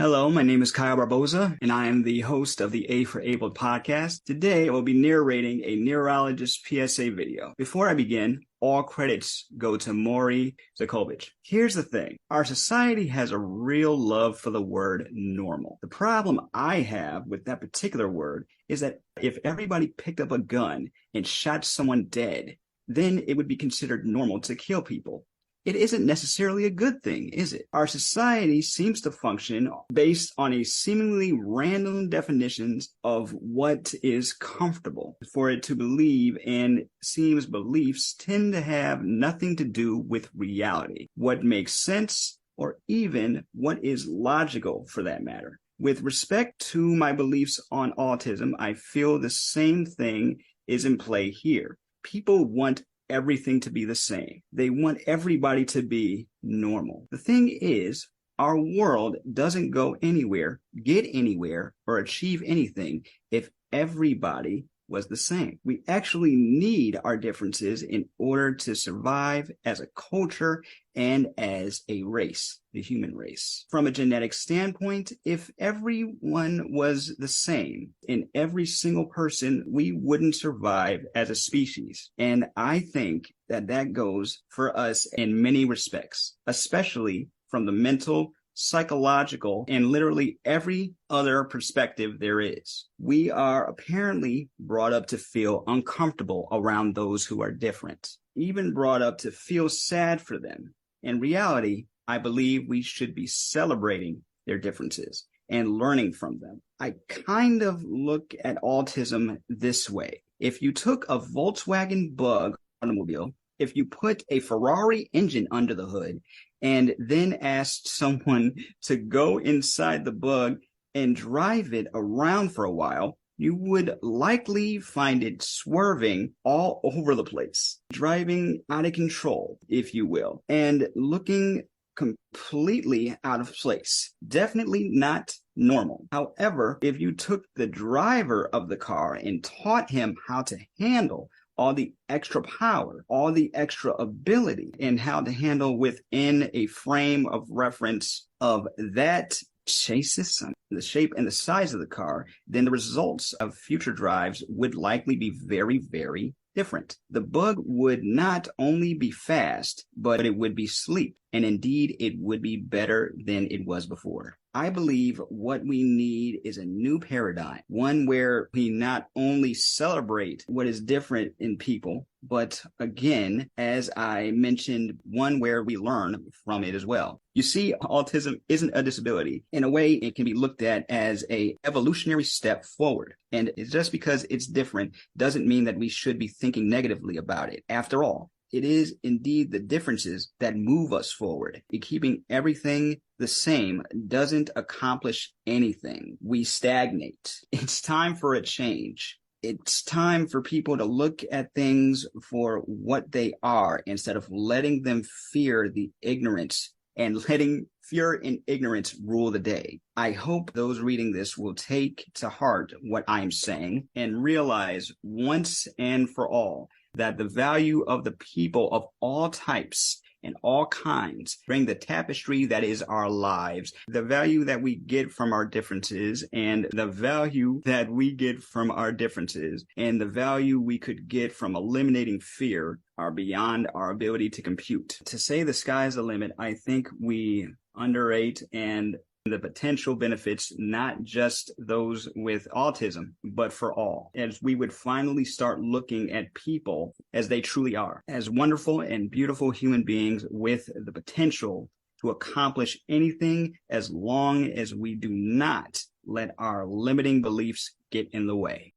Hello, my name is Kyle Barboza, and I am the host of the A for Abled podcast. Today, I will be narrating a neurologist PSA video. Before I begin, all credits go to Maury Zakovich. Here's the thing. Our society has a real love for the word normal. The problem I have with that particular word is that if everybody picked up a gun and shot someone dead, then it would be considered normal to kill people. It isn't necessarily a good thing, is it? Our society seems to function based on a seemingly random definitions of what is comfortable for it to believe, and seems beliefs tend to have nothing to do with reality, what makes sense, or even what is logical for that matter. With respect to my beliefs on autism, I feel the same thing is in play here. People want everything to be the same. They want everybody to be normal. The thing is, our world doesn't go anywhere, get anywhere, or achieve anything if everybody was the same. We actually need our differences in order to survive as a culture and as a race, the human race. From a genetic standpoint, if everyone was the same in every single person, we wouldn't survive as a species. And I think that that goes for us in many respects, especially from the mental, psychological, and literally every other perspective there is. We are apparently brought up to feel uncomfortable around those who are different, even brought up to feel sad for them. In reality, I believe we should be celebrating their differences and learning from them. I kind of look at autism this way. If you took a Volkswagen Bug automobile, if you put a Ferrari engine under the hood, and then asked someone to go inside the Bug and drive it around for a while, you would likely find it swerving all over the place, driving out of control, if you will, and looking completely out of place. Definitely not normal. However, if you took the driver of the car and taught him how to handle all the extra power, all the extra ability, and how to handle within a frame of reference of that chassis, the shape and the size of the car, then the results of future drives would likely be very, very different. The Bug would not only be fast, but it would be sleek, and indeed it would be better than it was before. I believe what we need is a new paradigm, one where we not only celebrate what is different in people, but again, as I mentioned, one where we learn from it as well. You see, autism isn't a disability. In a way, it can be looked at as an evolutionary step forward. And just because it's different doesn't mean that we should be thinking negatively about it. After all, it is indeed the differences that move us forward. Keeping everything the same doesn't accomplish anything. We stagnate. It's time for a change. It's time for people to look at things for what they are instead of letting them fear the ignorance and letting fear and ignorance rule the day. I hope those reading this will take to heart what I'm saying and realize once and for all that the value of the people of all types and all kinds bring the tapestry that is our lives, the value that we get from our differences, and the value that we get from our differences, and the value we could get from eliminating fear are beyond our ability to compute. To say the sky's the limit, I think we underrate and the potential benefits, not just those with autism, but for all, as we would finally start looking at people as they truly are, as wonderful and beautiful human beings with the potential to accomplish anything as long as we do not let our limiting beliefs get in the way.